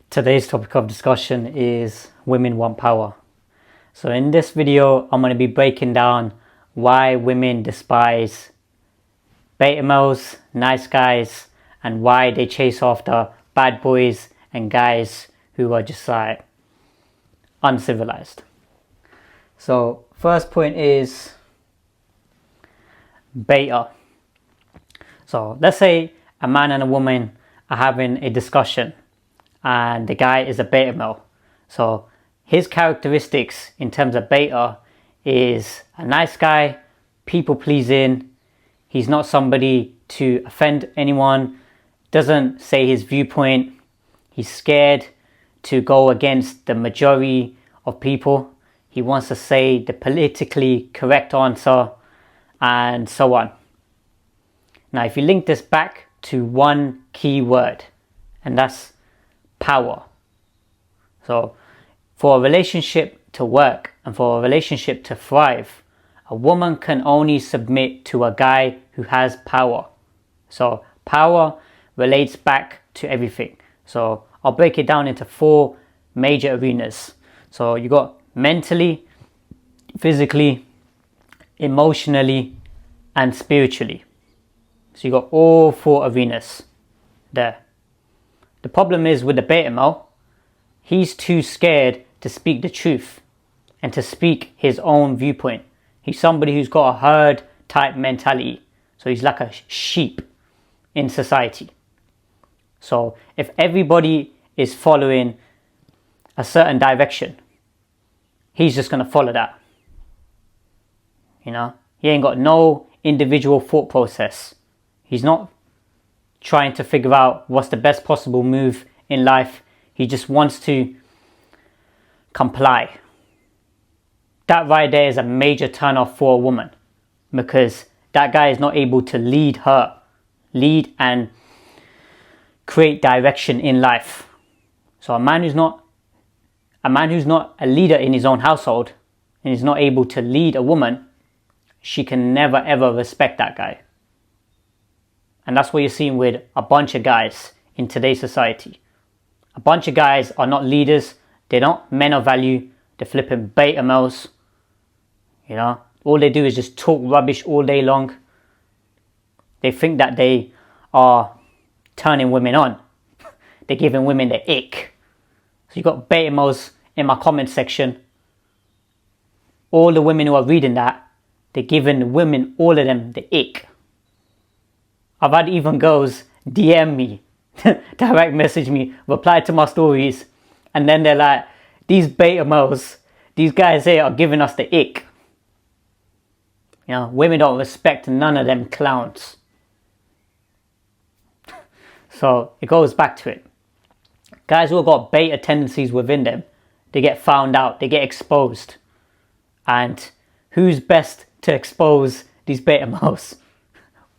Today's topic of discussion is women want power. So in this video, I'm going to be breaking down why women despise beta males, nice guys, and why they chase after bad boys and guys who are just like uncivilized. So first point is beta. So let's say a man and a woman are having a discussion and the guy is a beta male. So his characteristics in terms of beta is a nice guy, people pleasing, he's not somebody to offend anyone, doesn't say his viewpoint, he's scared to go against the majority of people, he wants to say the politically correct answer, and so on. Now if you link this back to one key word, and that's power. So for a relationship to work and for a relationship to thrive, a woman can only submit to a guy who has power. So power relates back to everything. So I'll break it down into four major arenas. So you got mentally, physically, emotionally, and spiritually. So you got all four arenas there. The problem is with the beta male, he's too scared to speak the truth and to speak his own viewpoint. He's somebody who's got a herd type mentality. So he's like a sheep in society. So if everybody is following a certain direction, he's just going to follow that. You know, he ain't got no individual thought process. He's not trying to figure out what's the best possible move in life. He just wants to comply. That right there is a major turn off for a woman, because that guy is not able to lead and create direction in life. So a man who's not a leader in his own household and is not able to lead a woman, she can never ever respect that guy. And that's what you're seeing with a bunch of guys in today's society. A bunch of guys are not leaders. They're not men of value. They're flipping beta males. You know, all they do is just talk rubbish all day long. They think that they are turning women on. They're giving women the ick. So you got beta males in my comment section. All the women who are reading that, they're giving women, all of them, the ick. I've had even girls DM me, direct message me, reply to my stories, and then they're like, these beta males, these guys here are giving us the ick. You know, women don't respect none of them clowns. So it goes back to it. Guys who have got beta tendencies within them, they get found out, they get exposed. And who's best to expose these beta males?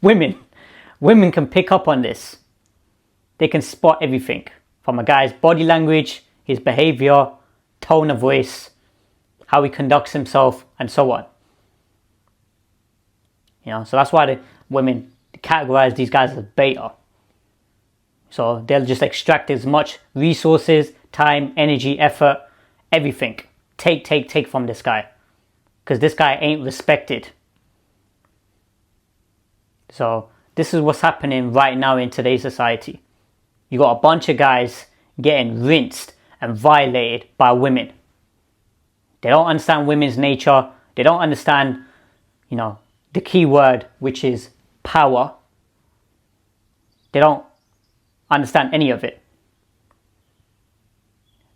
Women. Women can pick up on this. They can spot everything from a guy's body language, his behavior, tone of voice, how he conducts himself, and so on. You know, so that's why the women categorize these guys as beta. So they'll just extract as much resources, time, energy, effort, everything. Take from this guy. Because this guy ain't respected. So this is what's happening right now in today's society. You got a bunch of guys getting rinsed and violated by women. They don't understand women's nature. They don't understand, you know, the key word, which is power. They don't understand any of it.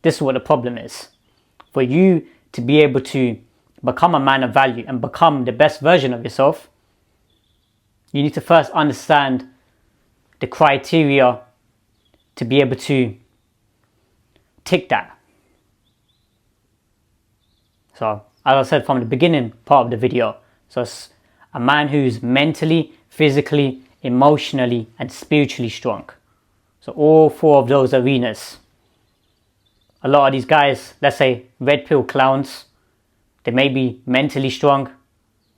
This is what the problem is. For you to be able to become a man of value and become the best version of yourself, you need to first understand the criteria to be able to tick that. So, as I said from the beginning part of the video, so it's a man who's mentally, physically, emotionally, and spiritually strong. So all four of those arenas. A lot of these guys, let's say red pill clowns, they may be mentally strong,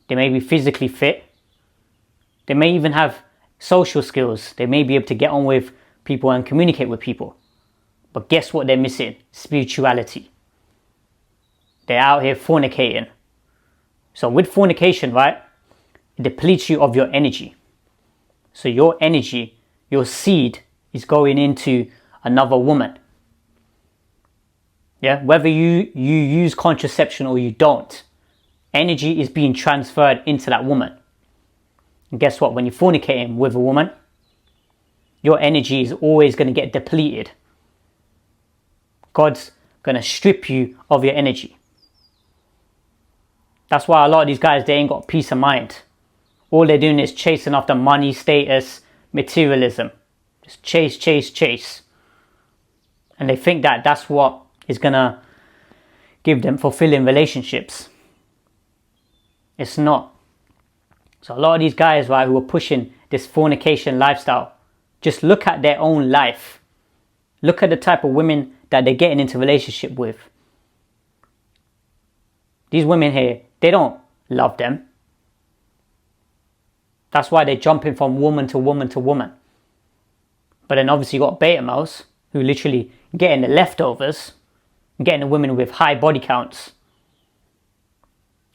they may be physically fit, they may even have social skills, they may be able to get on with people and communicate with people. But guess what they're missing? Spirituality. They're out here fornicating. So with fornication, right, it depletes you of your energy. So your energy, your seed is going into another woman. Yeah, whether you use contraception or you don't, energy is being transferred into that woman. And guess what? When you're fornicating with a woman, your energy is always going to get depleted. God's going to strip you of your energy. That's why a lot of these guys, they ain't got peace of mind. All they're doing is chasing after money, status, materialism. Just chase, chase, chase. And they think that that's what is going to give them fulfilling relationships. It's not. So a lot of these guys, right, who are pushing this fornication lifestyle, just look at their own life. Look at the type of women that they're getting into relationship with. These women here, they don't love them. That's why they're jumping from woman to woman to woman. But then obviously you got beta males who literally getting the leftovers, getting the women with high body counts.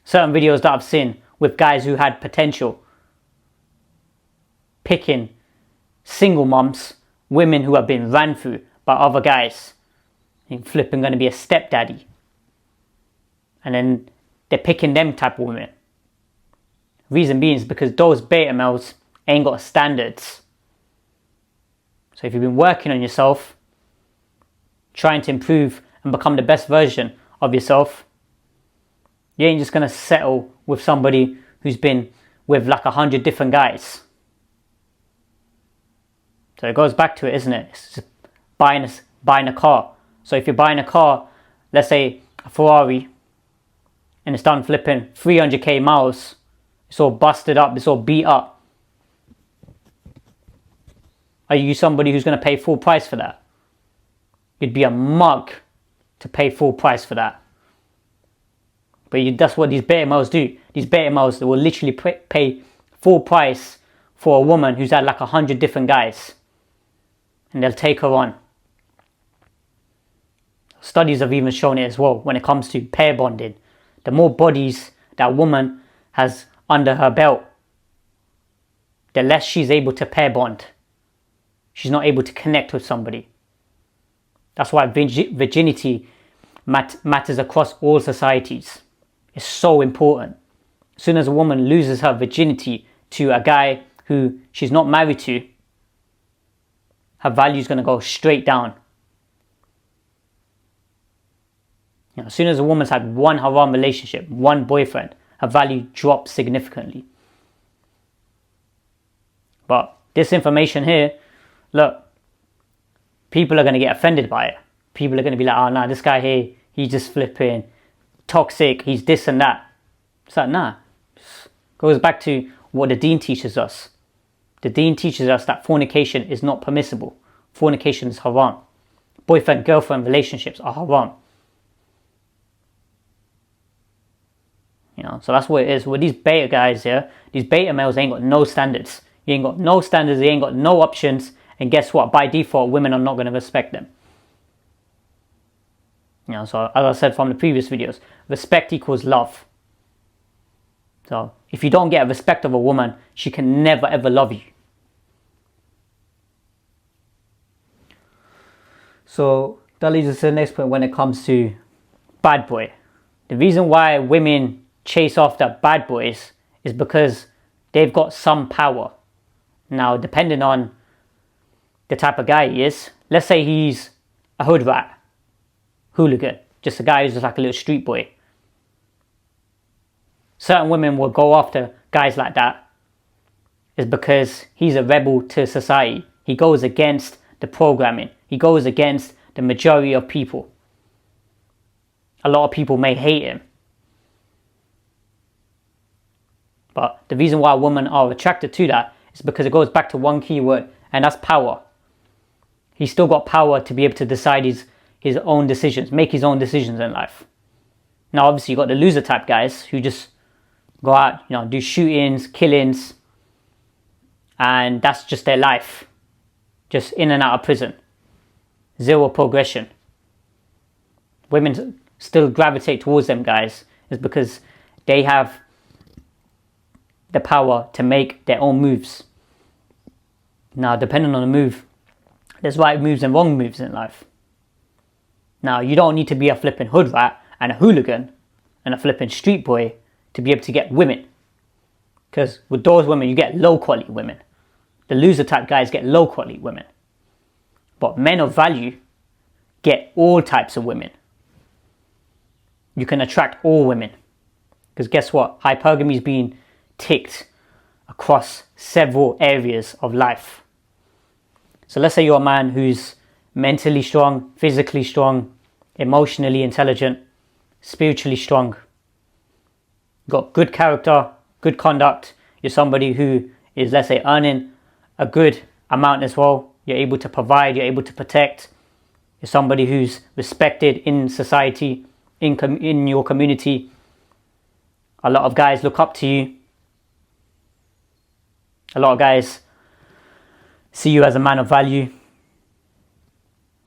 Certain videos that I've seen with guys who had potential, picking single mums, women who have been ran through by other guys, and flipping going to be a stepdaddy. And then they're picking them type of women. Reason being is because those beta males ain't got standards. So if you've been working on yourself, trying to improve and become the best version of yourself, you ain't just going to settle with somebody who's been with like 100 different guys. So it goes back to it, isn't it? It's just buying a car. So if you're buying a car, let's say a Ferrari, and it's done flipping 300k miles, it's all busted up, it's all beat up. Are you somebody who's going to pay full price for that? You'd be a mug to pay full price for that. But that's what these beta males do. These beta males, they will literally pay full price for a woman who's had like 100 different guys. And they'll take her on. Studies have even shown it as well when it comes to pair bonding. The more bodies that woman has under her belt, the less she's able to pair bond. She's not able to connect with somebody. That's why virginity matters across all societies. It's so important. As soon as a woman loses her virginity to a guy who she's not married to, her value is going to go straight down. You know, as soon as a woman's had one haram relationship, one boyfriend, her value drops significantly. But this information here, look, people are going to get offended by it. People are going to be like, oh, nah, this guy here, he's just flipping toxic, he's this and that. It's like, nah. It goes back to what the deen teaches us. The deen teaches us that fornication is not permissible. Fornication is haram. Boyfriend-girlfriend relationships are haram. You know, so that's what it is. With these beta guys here, these beta males ain't got no standards. You ain't got no standards, they ain't got no options. And guess what? By default, women are not going to respect them. You know, so as I said from the previous videos, respect equals love. So if you don't get respect of a woman, she can never ever love you. So that leads us to the next point when it comes to bad boy. The reason why women chase after bad boys is because they've got some power. Now, depending on the type of guy he is, let's say he's a hood rat, hooligan, just a guy who's just like a little street boy. Certain women will go after guys like that is because he's a rebel to society. He goes against the programming. He goes against the majority of people. A lot of people may hate him. But the reason why women are attracted to that is because it goes back to one key word, and that's power. He's still got power to be able to decide his own decisions, make his own decisions in life. Now, obviously, you got the loser type guys who just go out, you know, do shootings, killings, and that's just their life. Just in and out of prison. zero progression. Women still gravitate towards them guys is because they have the power to make their own moves. Now, depending on the move, there's right moves and wrong moves in life. Now, you don't need to be a flipping hood rat and a hooligan and a flipping street boy to be able to get women. Because with those women, you get low quality women. The loser type guys get low quality women. But men of value get all types of women. You can attract all women. Because guess what? Hypergamy is being ticked across several areas of life. So let's say you're a man who's mentally strong, physically strong, emotionally intelligent, spiritually strong. You've got good character, good conduct. You're somebody who is, let's say, earning a good amount as well. You're able to provide, you're able to protect. You're somebody who's respected in society, in your community. A lot of guys look up to you. A lot of guys see you as a man of value.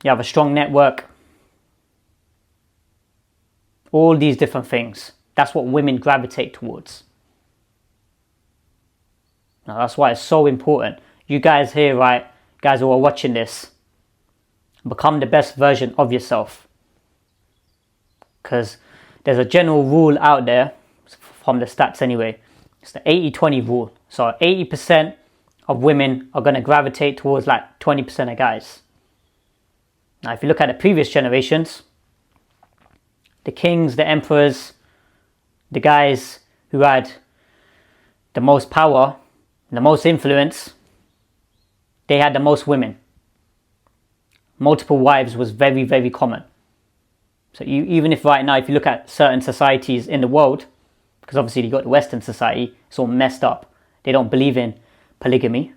You have a strong network. All these different things. That's what women gravitate towards. Now that's why it's so important. You guys here, right, guys who are watching this, become the best version of yourself. Because there's a general rule out there, from the stats anyway. It's the 80-20 rule. So 80% of women are going to gravitate towards like 20% of guys. Now if you look at the previous generations, the kings, the emperors, the guys who had the most power, the most influence, they had the most women. Multiple wives was very, very common. So even if right now, if you look at certain societies in the world, because obviously you got the Western society, it's all messed up. They don't believe in polygamy.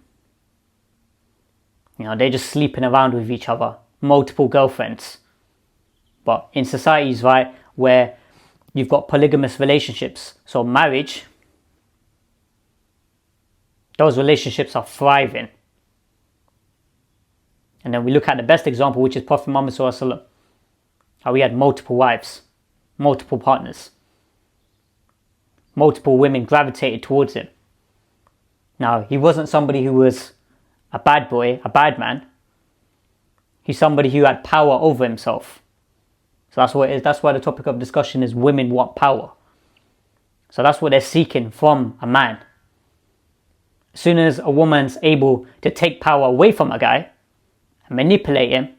You know, they're just sleeping around with each other, multiple girlfriends. But in societies, right, where you've got polygamous relationships, so marriage, those relationships are thriving. And then we look at the best example, which is Prophet Muhammad Sallallahu Alaihi Wasallam. How he had multiple wives, multiple partners. Multiple women gravitated towards him. Now, he wasn't somebody who was a bad boy, a bad man. He's somebody who had power over himself. So that's what it is. That's why the topic of discussion is women want power. So that's what they're seeking from a man. As soon as a woman's able to take power away from a guy, manipulate him,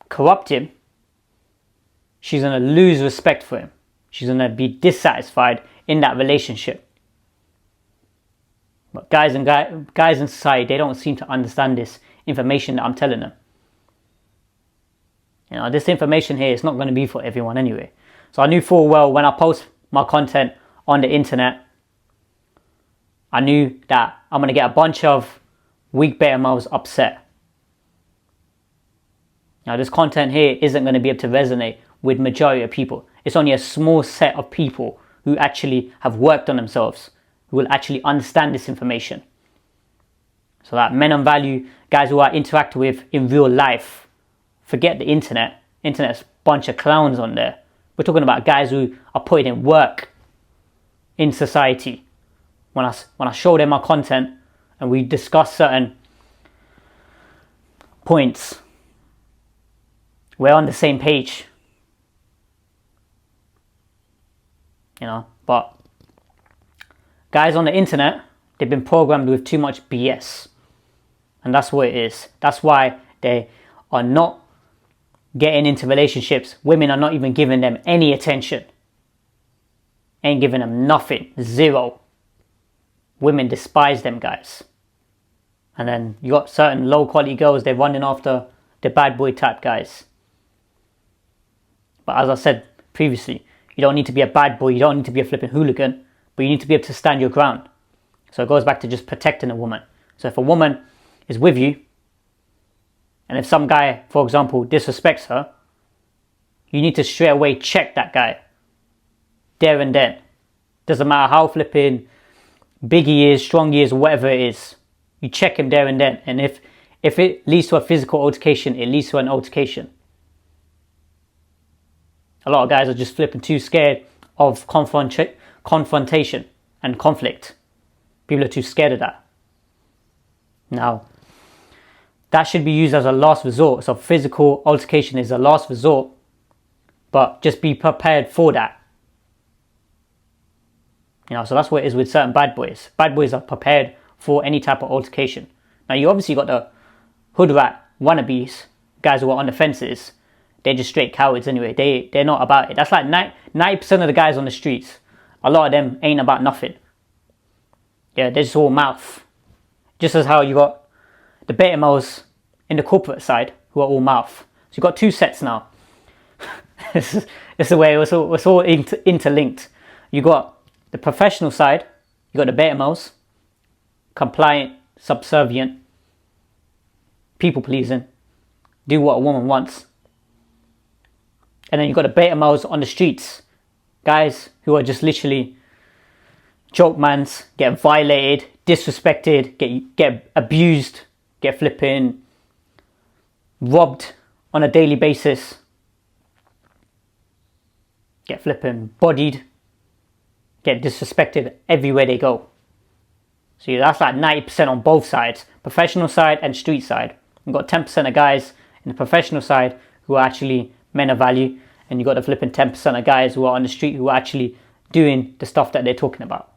corrupt him, she's going to lose respect for him. She's going to be dissatisfied in that relationship. But guys in society, they don't seem to understand this information that I'm telling them. You know, this information here is not going to be for everyone anyway. So I knew full well when I post my content on the internet, I knew that I'm going to get a bunch of weak beta males upset. Now this content here isn't going to be able to resonate with majority of people. It's only a small set of people who actually have worked on themselves, who will actually understand this information. So that men on value, guys who I interact with in real life, forget the internet. Internet's a bunch of clowns on there. We're talking about guys who are putting in work in society. When I show them my content and we discuss certain points, we're on the same page. You know, but guys on the internet, they've been programmed with too much BS. And that's what it is. That's why they are not getting into relationships. Women are not even giving them any attention. Ain't giving them nothing. Zero. Women despise them guys. And then you got certain low quality girls, they're running after the bad boy type guys. But as I said previously, you don't need to be a bad boy, you don't need to be a flipping hooligan, but you need to be able to stand your ground. So it goes back to just protecting a woman. So if a woman is with you, and if some guy, for example, disrespects her, you need to straight away check that guy. There and then. Doesn't matter how flipping big he is, strong he is, whatever it is. You check him there and then. And if if it leads to a physical altercation, it leads to an altercation. A lot of guys are just flipping too scared of confrontation and conflict. People are too scared of that. Now, that should be used as a last resort. So physical altercation is a last resort, but just be prepared for that. So that's what it is with certain bad boys. Bad boys are prepared for any type of altercation. Now, you obviously got the hood rat wannabes, guys who are on the fences. They're just straight cowards anyway. They're not about it. That's like 90% of the guys on the streets. A lot of them ain't about nothing. Yeah, they're just all mouth. Just as how you got the beta males in the corporate side who are all mouth. So you've got two sets now. This is the way it's all interlinked. You got the professional side, you got the beta males, compliant, subservient, people pleasing, do what a woman wants. And then you got the beta males on the streets, guys who are just literally joke mans, get violated, disrespected, get abused, get flipping robbed on a daily basis, get flipping bodied, get disrespected everywhere they go. So that's like 90% on both sides, professional side and street side. You've got 10% of guys in the professional side who are actually men of value, and you've got the flipping 10% of guys who are on the street who are actually doing the stuff that they're talking about.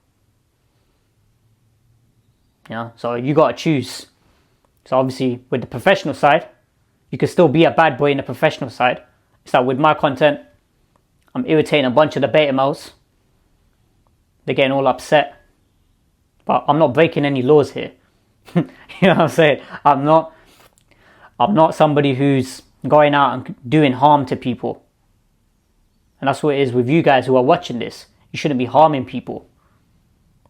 So you got to choose. So obviously with the professional side, you can still be a bad boy in the professional side. It's like with my content, I'm irritating a bunch of the beta males. They're getting all upset. But I'm not breaking any laws here. You know what I'm saying? I'm not somebody who's going out and doing harm to people. And that's what it is with you guys who are watching this. You shouldn't be harming people.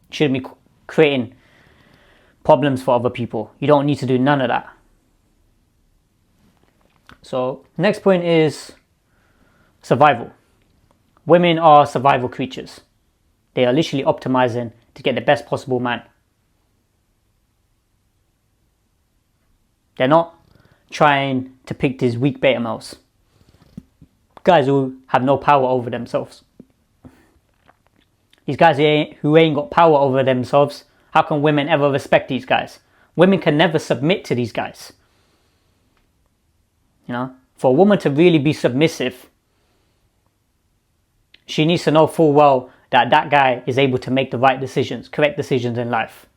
You shouldn't be creating problems for other people. You don't need to do none of that. So next point is survival. Women are survival creatures. They are literally optimizing to get the best possible man. They're not trying to pick these weak beta males. Guys who have no power over themselves. These guys who ain't got power over themselves, how can women ever respect these guys? Women can never submit to these guys. For a woman to really be submissive, she needs to know full well that that guy is able to make the right decisions, correct decisions in life.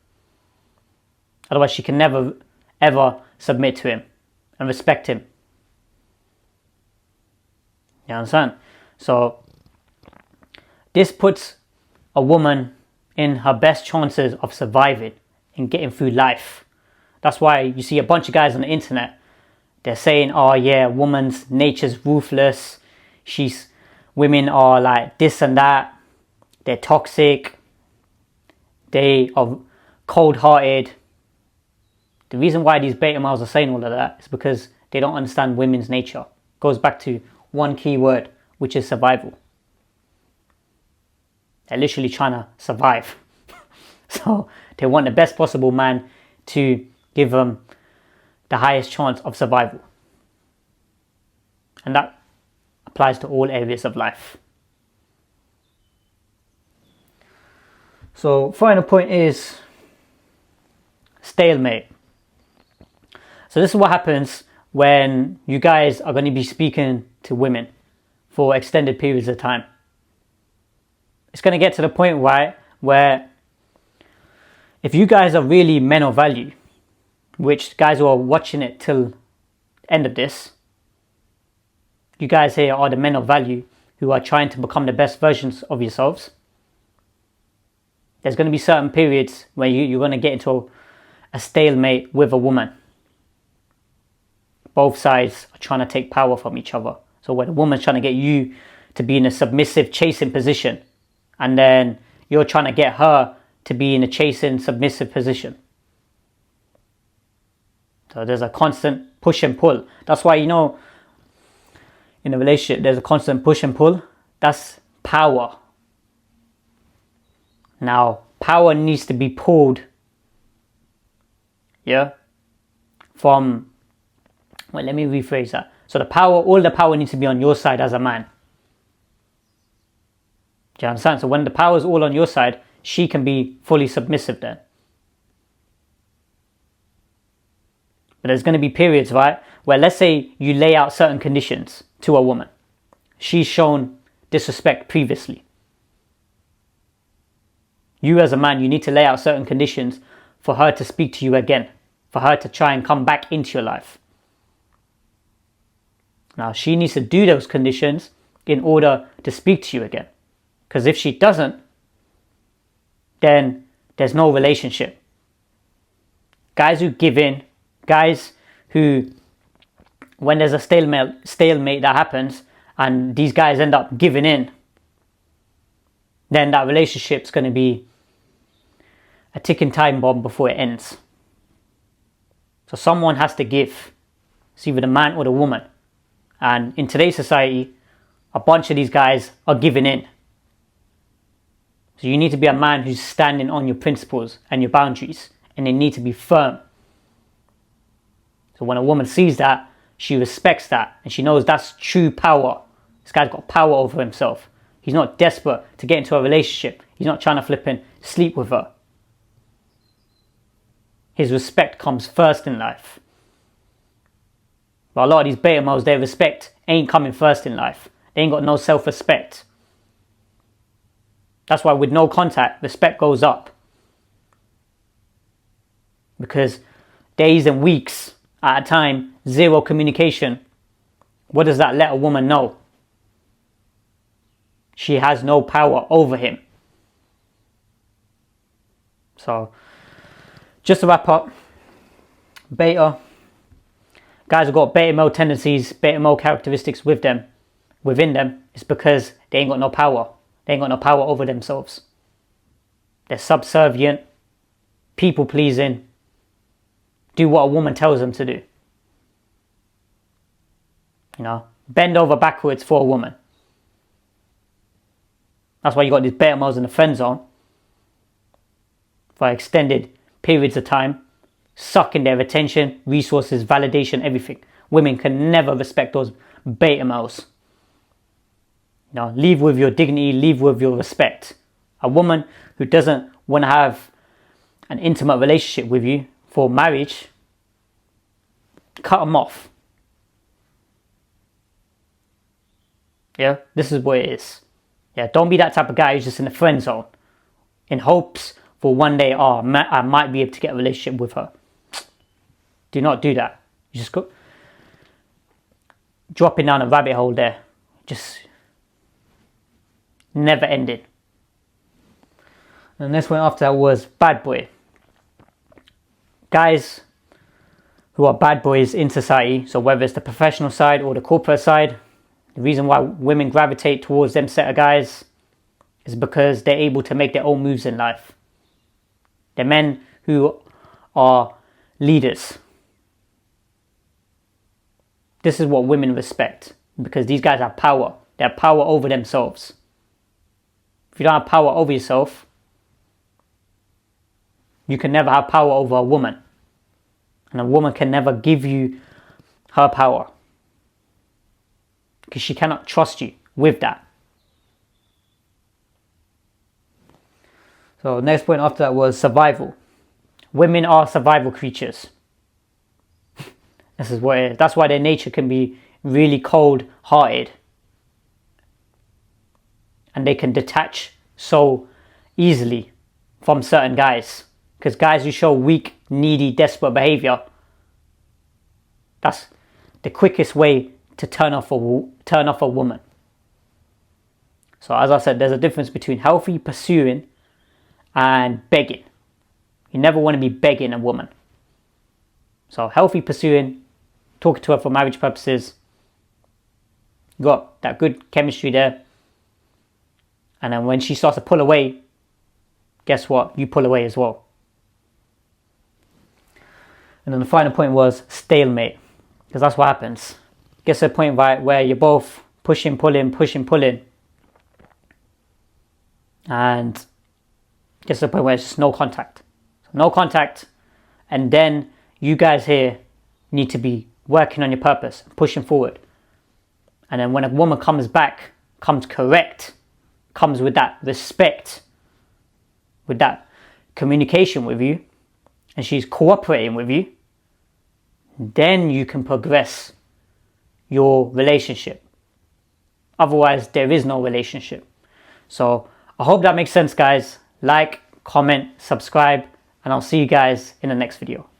Otherwise, she can never, ever submit to him and respect him. You understand? So, this puts a woman in her best chances of surviving and getting through life. That's why you see a bunch of guys on the internet, they're saying, oh yeah, woman's nature's ruthless. Women are like this and that. They're toxic. They are cold-hearted. The reason why these beta males are saying all of that is because they don't understand women's nature. It goes back to one key word, which is survival. They're literally trying to survive. So they want the best possible man to give them the highest chance of survival. And that applies to all areas of life. So final point is stalemate. So this is what happens when you guys are going to be speaking to women for extended periods of time. It's going to get to the point where if you guys are really men of value, which guys who are watching it till the end of this, you guys here are the men of value who are trying to become the best versions of yourselves. There's going to be certain periods where you're going to get into a stalemate with a woman. Both sides are trying to take power from each other. So where the woman's trying to get you to be in a submissive, chasing position, and then you're trying to get her to be in a chasing, submissive position. So there's a constant push and pull. That's why, in a relationship, there's a constant push and pull. That's power. Now, power needs to be pulled, from, well, let me rephrase that. So all the power needs to be on your side as a man. Do you understand? So when the power is all on your side, she can be fully submissive then. But there's going to be periods, right, where let's say you lay out certain conditions to a woman. She's shown disrespect previously. You as a man, you need to lay out certain conditions for her to speak to you again, for her to try and come back into your life. Now, she needs to do those conditions in order to speak to you again. Because if she doesn't, then there's no relationship. Guys who give in, guys who, when there's a stalemate that happens and these guys end up giving in, then that relationship's going to be a ticking time bomb before it ends. So someone has to give. It's either the man or the woman. And in today's society, a bunch of these guys are giving in. So you need to be a man who's standing on your principles and your boundaries, and they need to be firm. So when a woman sees that, she respects that, and she knows that's true power. This guy's got power over himself. He's not desperate to get into a relationship. He's not trying to flip and sleep with her. His respect comes first in life. But a lot of these beta males, their respect ain't coming first in life. They ain't got no self-respect. That's why with no contact, respect goes up. Because days and weeks at a time, zero communication. What does that let a woman know? She has no power over him. So, just to wrap up, beta, guys have got beta male tendencies, beta male characteristics within them, it's because they ain't got no power. They ain't got no power over themselves. They're subservient, people pleasing, do what a woman tells them to do. You know, bend over backwards for a woman. That's why you got these beta males in the friend zone for extended periods of time, sucking their attention, resources, validation, everything. Women can never respect those beta males. You know, leave with your dignity, leave with your respect. A woman who doesn't want to have an intimate relationship with you for marriage, cut them off. Yeah, this is what it is. Yeah, don't be that type of guy who's just in the friend zone in hopes for one day, I might be able to get a relationship with her. Do not do that. You just go dropping down a rabbit hole there. Just never ended. And the next one after that was bad boy. Guys who are bad boys in society, so whether it's the professional side or the corporate side, the reason why women gravitate towards them set of guys is because they're able to make their own moves in life. They're men who are leaders. This is what women respect, because these guys have power. They have power over themselves. If you don't have power over yourself, you can never have power over a woman. And a woman can never give you her power, because she cannot trust you with that. So next point after that was survival. Women are survival creatures. This is what it is. That's why their nature can be really cold-hearted. And they can detach so easily from certain guys. Because guys who show weak, needy, desperate behavior, that's the quickest way to turn off a woman. So as I said, there's a difference between healthy pursuing and begging. You never want to be begging a woman. So healthy pursuing, talking to her for marriage purposes, you got that good chemistry there. And then when she starts to pull away, guess what? You pull away as well. And then the final point was stalemate, because that's what happens. Gets to a point where you're both pushing, pulling, and gets to a point where it's just no contact. So no contact, and then you guys here You need to be working on your purpose, pushing forward. And then when a woman comes back, comes correct, comes with that respect, with that communication with you, and she's cooperating with you, then you can progress your relationship. Otherwise, there is no relationship. So I hope that makes sense, guys. Like, comment, subscribe, and I'll see you guys in the next video.